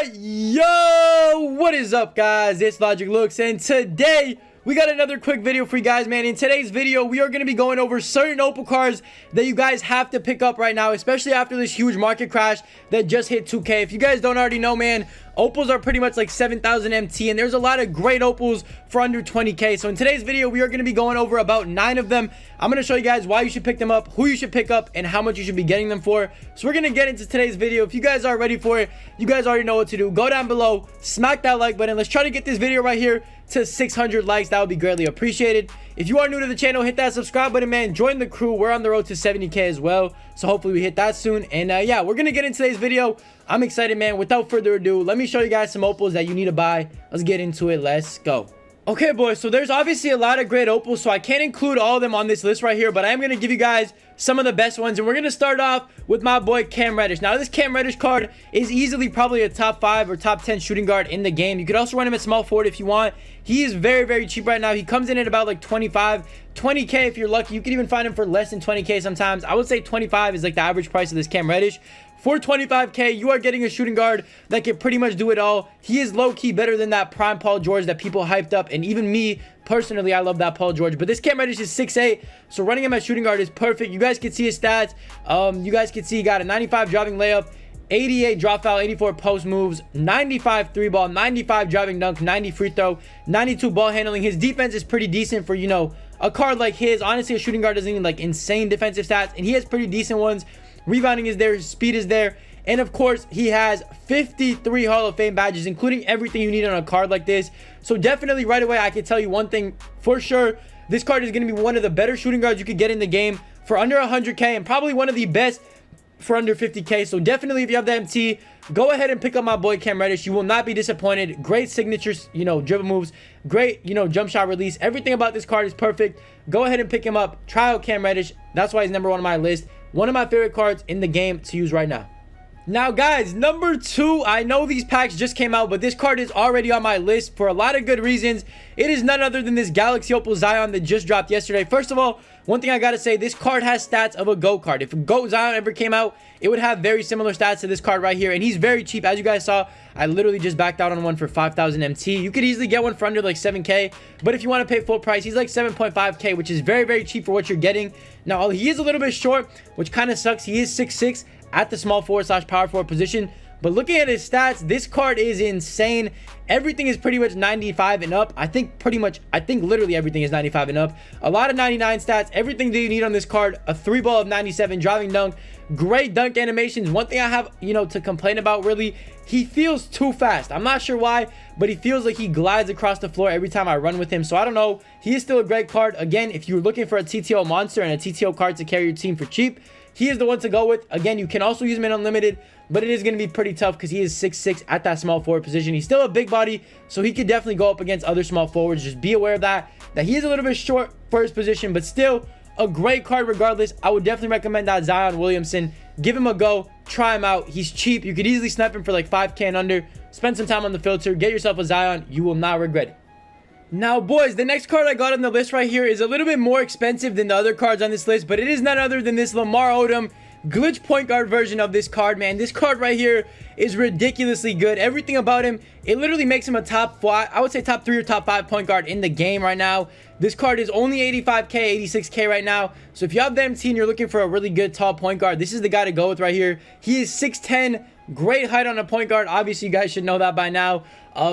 What is up, guys? It's LogicLookss, and today we got another quick video for you guys, man. In today's video, we are going to be going over certain Opal cards that you guys have to pick up right now, especially after this huge market crash that just hit 2K. If you guys don't already know, man, Opals are pretty much like 7,000 MT, and there's a lot of great Opals for under 20K. So in today's video, we are going to be going over about 9 of them. I'm going to show you guys why you should pick them up, who you should pick up, and how much you should be getting them for. So we're going to get into today's video. If you guys are ready for it, you guys already know what to do. Go down below, smack that like button. Let's try to get this video right here to 600 likes. That would be greatly appreciated. If you are new to the channel, hit that subscribe button, man. Join the crew. We're on the road to 70K as well, so hopefully we hit that soon. And yeah, we're gonna get into today's video. I'm excited, man. Without further ado, let me show you guys some Opals that you need to buy. Let's get into it. Let's go. Okay, boys, so there's obviously a lot of great Opals, so I can't include all of them on this list right here, but I am going to give you guys some of the best ones, and we're going to start off with my boy Cam Reddish. Now, this Cam Reddish card is easily probably a top 5 or top 10 shooting guard in the game. You could also run him at small forward if you want. He is very, very cheap right now. He comes in at about like 25, 20K if you're lucky. You can even find him for less than 20K sometimes. I would say 25 is like the average price of this Cam Reddish. For 25K, you are getting a shooting guard that can pretty much do it all. He is low-key better than that prime Paul George that people hyped up. And even me, personally, I love that Paul George. But this Cam Reddish is 6'8", so running him at shooting guard is perfect. You guys can see his stats. You guys can see he got a 95 driving layup, 88 drop foul, 84 post moves, 95 3 ball, 95 driving dunk, 90 free throw, 92 ball handling. His defense is pretty decent for, you know, a card like his. Honestly, a shooting guard doesn't need like insane defensive stats, and he has pretty decent ones. Rebounding is there, his speed is there, and of course he has 53 Hall of Fame badges, including everything you need on a card like this. So definitely right away, I can tell you one thing for sure: this card is going to be one of the better shooting guards you could get in the game for under 100K, and probably one of the best for under 50K. So definitely, if you have the MT, go ahead and pick up my boy Cam Reddish. You will not be disappointed. Great signatures, you know, dribble moves, great, you know, jump shot release. Everything about this card is perfect. Go ahead and pick him up. Try out Cam Reddish. That's why he's number 1 on my list. One of my favorite cards in the game to use right now. Now, guys, number 2, I know these packs just came out, but this card is already on my list for a lot of good reasons. It is none other than this Galaxy Opal Zion that just dropped yesterday. First of all, one thing I gotta say, this card has stats of a GOAT card. If a GOAT Zion ever came out, it would have very similar stats to this card right here, and he's very cheap. As you guys saw, I literally just backed out on one for 5,000 MT. You could easily get one for under like 7K, but if you want to pay full price, he's like 7.5K, which is very, very cheap for what you're getting. Now, he is a little bit short, which kind of sucks. He is 6'6", at the small forward / power forward position, but looking at his stats, this card is insane. Everything is pretty much 95 and up. I think literally everything is 95 and up. A lot of 99 stats, everything that you need on this card. A 3 ball of 97, driving dunk, great dunk animations. One thing I have, you know, to complain about, really, he feels too fast. I'm not sure why, but he feels like he glides across the floor every time I run with him. So I don't know. He is still a great card. Again, if you're looking for a TTO monster and a TTO card to carry your team for cheap, he is the one to go with. Again, you can also use him in unlimited, but it is going to be pretty tough because he is 6'6" at that small forward position. He's still a big body, so he could definitely go up against other small forwards. Just be aware of that he is a little bit short for his position, but still a great card regardless. I would definitely recommend that Zion Williamson. Give him a go. Try him out. He's cheap. You could easily snipe him for like 5K and under. Spend some time on the filter. Get yourself a Zion. You will not regret it. Now, boys, the next card I got on the list right here is a little bit more expensive than the other cards on this list, but it is none other than this Lamar Odom glitch point guard version of this card, man. This card right here is ridiculously good. Everything about him, it literally makes him a top 5, I would say top 3 or top 5 point guard in the game right now. This card is only 85K, 86K right now. So if you have the MT and you're looking for a really good tall point guard, this is the guy to go with right here. He is 6'10", great height on a point guard. Obviously, you guys should know that by now.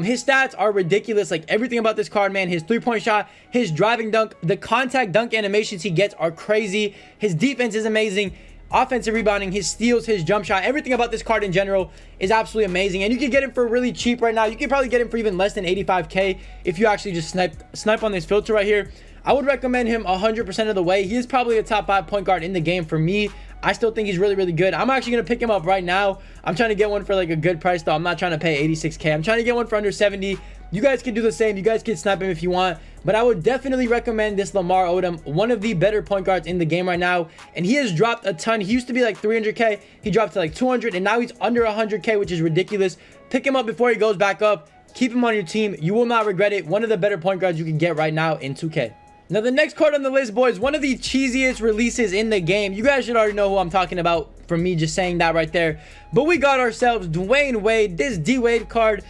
His stats are ridiculous. Like, everything about this card, man. His 3-point shot, his driving dunk, the contact dunk animations he gets are crazy. His defense is amazing. Offensive rebounding, his steals, his jump shot, everything about this card in general is absolutely amazing. And you can get him for really cheap right now. You can probably get him for even less than 85K if you actually just snipe on this filter right here. I would recommend him 100% of the way. He is probably a top 5 point guard in the game for me. I still think he's really, really good. I'm actually going to pick him up right now. I'm trying to get one for like a good price, though. I'm not trying to pay 86K. I'm trying to get one for under 70. You guys can do the same. You guys can snipe him if you want. But I would definitely recommend this Lamar Odom, one of the better point guards in the game right now. And he has dropped a ton. He used to be like 300K. He dropped to like 200, and now he's under 100K, which is ridiculous. Pick him up before he goes back up. Keep him on your team. You will not regret it. One of the better point guards you can get right now in 2K. Now, the next card on the list, boys, one of the cheesiest releases in the game. You guys should already know who I'm talking about. from me just saying that right there. But we got ourselves Dwayne Wade, this DWade card.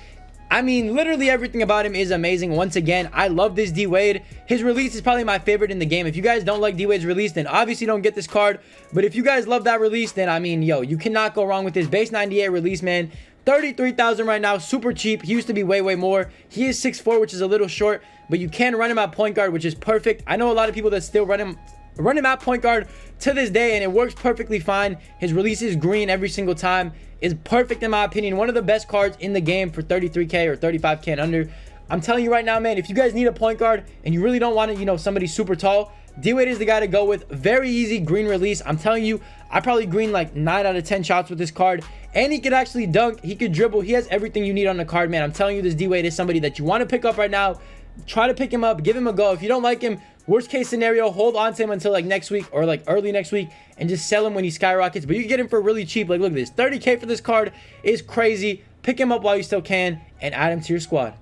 I mean, literally everything about him is amazing. Once again, I love this DWade. His release is probably my favorite in the game. If you guys don't like DWade's release, then obviously don't get this card. But if you guys love that release, then I mean, yo, you cannot go wrong with this base 98 release, man. 33,000 right now, super cheap. He used to be way more. He is 6'4", which is a little short, but you can run him at point guard, which is perfect. I know a lot of people that still run him at point guard to this day, and it works perfectly fine. His release is green every single time. Is perfect in my opinion. One of the best cards in the game for 33k or 35k and under. I'm telling you right now, man, if you guys need a point guard and you really don't want to, you know, somebody super tall, DWade is the guy to go with. Very easy green release. I'm telling you, I probably green like 9 out of 10 shots with this card. And he could actually dunk. He could dribble. He has everything you need on the card, man. I'm telling you, this DWade is somebody that you want to pick up right now. Try to pick him up. Give him a go. If you don't like him, worst case scenario, hold on to him until like next week or like early next week and just sell him when he skyrockets. But you can get him for really cheap. Like, look at this. 30k for this card is crazy. Pick him up while you still can and add him to your squad.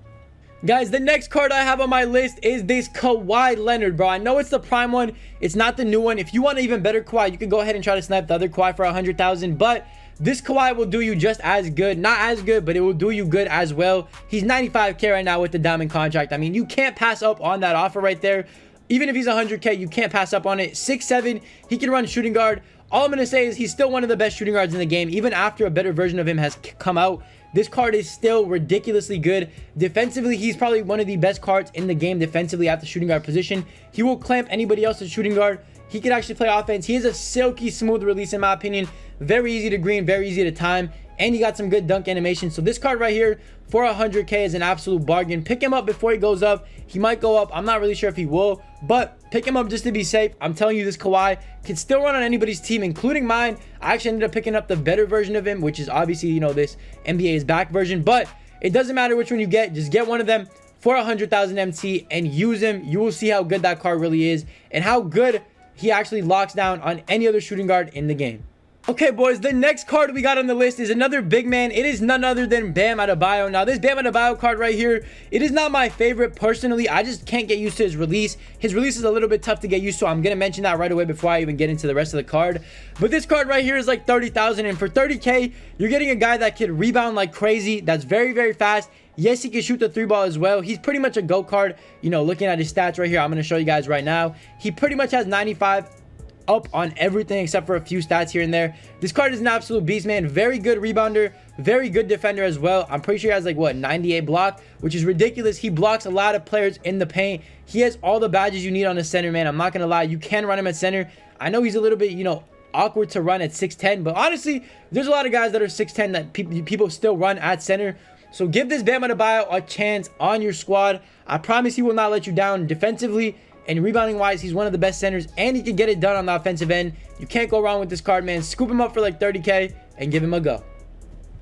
Guys, the next card I have on my list is this Kawhi Leonard, bro. I know it's the prime one. It's not the new one. If you want an even better Kawhi, you can go ahead and try to snipe the other Kawhi for 100,000. But this Kawhi will do you just as good. Not as good, but it will do you good as well. He's 95k right now with the diamond contract. I mean, you can't pass up on that offer right there. Even if he's 100k, you can't pass up on it. 6'7", he can run shooting guard. All I'm going to say is he's still one of the best shooting guards in the game. Even after a better version of him has come out, this card is still ridiculously good. Defensively, he's probably one of the best cards in the game defensively at the shooting guard position. He will clamp anybody else at shooting guard. He can actually play offense. He has a silky smooth release in my opinion. Very easy to green, very easy to time. And he got some good dunk animation. So this card right here for 100k is an absolute bargain. Pick him up before he goes up. He might go up. I'm not really sure if he will, but pick him up just to be safe. I'm telling you, this Kawhi can still run on anybody's team, including mine. I actually ended up picking up the better version of him, which is obviously, you know, this NBA's back version. But it doesn't matter which one you get. Just get one of them for 100,000 MT and use him. You will see how good that card really is and how good he actually locks down on any other shooting guard in the game. Okay, boys, the next card we got on the list is another big man. It is none other than Bam Adebayo. Now, this Bam Adebayo card right here, it is not my favorite personally. I just can't get used to his release. His release is a little bit tough to get used to. I'm going to mention that right away before I even get into the rest of the card. But this card right here is like 30,000, and for 30k, you're getting a guy that can rebound like crazy. That's very fast. Yes, he can shoot the 3-ball as well. He's pretty much a GOAT card. You know, looking at his stats right here, I'm going to show you guys right now. He pretty much has 95 up on everything except for a few stats here and there. This card is an absolute beast, man. Very good rebounder, very good defender as well. I'm pretty sure he has like what, 98 block, which is ridiculous. He blocks a lot of players in the paint. He has all the badges you need on the center, man. I'm not gonna lie, you can run him at center. I know he's a little bit, you know, awkward to run at 6'10", but honestly, there's a lot of guys that are 6'10" that people still run at center. So give this Bam Adebayo a chance on your squad. I promise he will not let you down defensively. And rebounding wise, he's one of the best centers, and he can get it done on the offensive end. You can't go wrong with this card, man. Scoop him up for like 30k and give him a go.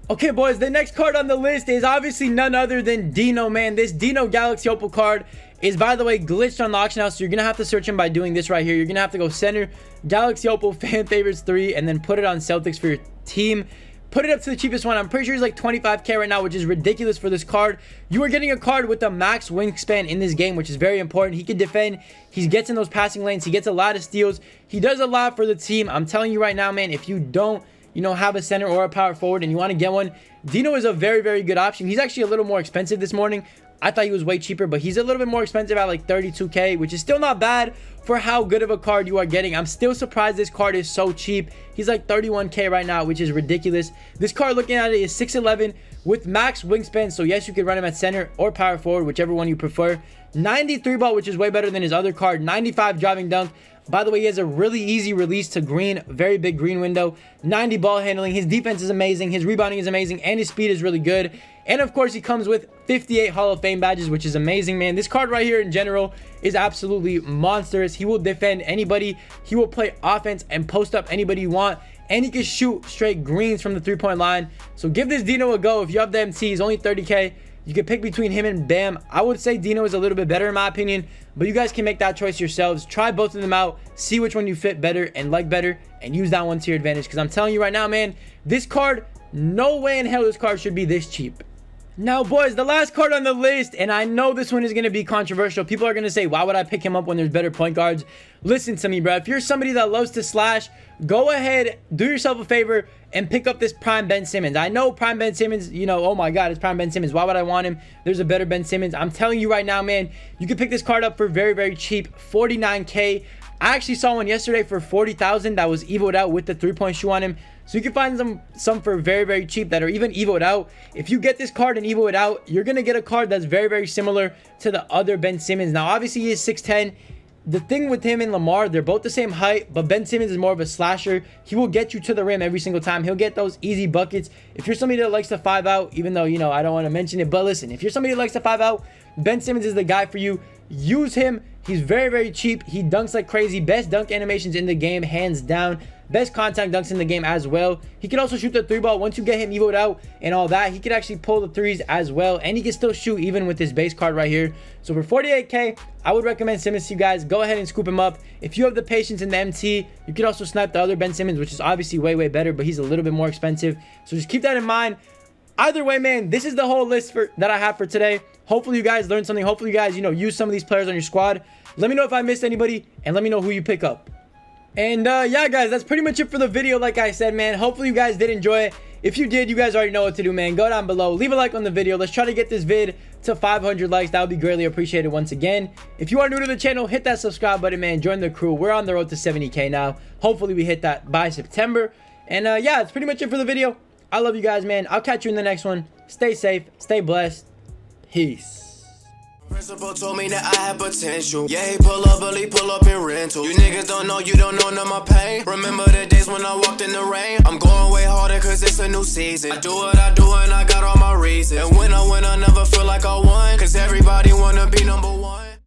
Okay, boys, the next card on the list is obviously none other than Dino Man. This Dino Galaxy Opal card is, by the way, glitched on the auction house, so you're gonna have to search him by doing this right here. You're gonna have to go center, Galaxy Opal, fan favorites 3, and then put it on Celtics for your team. Put it up to the cheapest one. I'm pretty sure he's like 25k right now, which is ridiculous for this card. You are getting a card with the max wingspan in this game, which is very important. He can defend. He gets in those passing lanes. He gets a lot of steals. He does a lot for the team. I'm telling you right now, man, if you don't, you know, have a center or a power forward and you want to get one, Dino is a very good option. He's actually a little more expensive this morning. I thought he was way cheaper, but he's a little bit more expensive at like 32k, which is still not bad for how good of a card you are getting. I'm still surprised this card is so cheap. He's like 31k right now, which is ridiculous. This card, looking at it, is 6'11" with max wingspan. So yes, you could run him at center or power forward, whichever one you prefer. 93 ball, which is way better than his other card. 95 driving dunk. By the way, he has a really easy release to green, very big green window. 90 ball handling. His defense is amazing. His rebounding is amazing, and his speed is really good. And of course, he comes with 58 Hall of Fame badges, which is amazing, man. This card right here in general is absolutely monstrous. He will defend anybody. He will play offense and post up anybody you want. And he can shoot straight greens from the 3-point line. So give this Dino a go. If you have the MT, he's only 30k. You can pick between him and Bam. I would say Dino is a little bit better in my opinion, but you guys can make that choice yourselves. Try both of them out, see which one you fit better and like better, and use that one to your advantage. Because I'm telling you right now, man, this card, no way in hell this card should be this cheap. Now, boys, the last card on the list, and I know this one is going to be controversial. People are going to say, why would I pick him up when there's better point guards? Listen to me, bro. If you're somebody that loves to slash, go ahead, do yourself a favor, and pick up this prime Ben Simmons. I know prime Ben Simmons, you know, oh my God, it's prime Ben Simmons. Why would I want him? There's a better Ben Simmons. I'm telling you right now, man, you can pick this card up for very, very cheap, 49K. I actually saw one yesterday for 40,000 that was evoed out with the 3-point shoe on him. So you can find some for very, very cheap that are even evoed out. If you get this card and evo it out, you're going to get a card that's very, very similar to the other Ben Simmons. Now, obviously, he is 6'10". The thing with him and Lamar, they're both the same height, but Ben Simmons is more of a slasher. He will get you to the rim every single time. He'll get those easy buckets. If you're somebody that likes to 5-out, even though, you know, I don't want to mention it, but listen, if you're somebody that likes to 5-out, Ben Simmons is the guy for you. Use him. He's very, very cheap. He dunks like crazy. Best dunk animations in the game, hands down. Best contact dunks in the game as well. He can also shoot the 3-ball. Once you get him evoed out and all that, he can actually pull the 3s as well. And he can still shoot even with this base card right here. So for 48K, I would recommend Simmons to you guys. Go ahead and scoop him up. If you have the patience in the MT, you can also snipe the other Ben Simmons, which is obviously way, way better, but he's a little bit more expensive. So just keep that in mind. Either way, man, this is the whole list that I have for today. Hopefully you guys learned something. Hopefully you guys, you know, use some of these players on your squad. Let me know if I missed anybody, and let me know who you pick up. And yeah, guys, that's pretty much it for the video. Like I said, man, hopefully you guys did enjoy it. If you did, you guys already know what to do, man. Go down below, leave a like on the video. Let's try to get this vid to 500 likes. That would be greatly appreciated once again. If you are new to the channel, hit that subscribe button, man. Join the crew. We're on the road to 70K now. Hopefully we hit that by September. And yeah, that's pretty much it for the video. I love you guys, man. I'll catch you in the next one. Stay safe, stay blessed. Peace. Principal told me that I had potential. Yeah, he pull up, but he pull up in rental. You niggas don't know, you don't know none of my pain. Remember the days when I walked in the rain? I'm going way harder cause it's a new season. I do what I do and I got all my reasons. And when I win, I never feel like I won, cause everybody wanna be number one.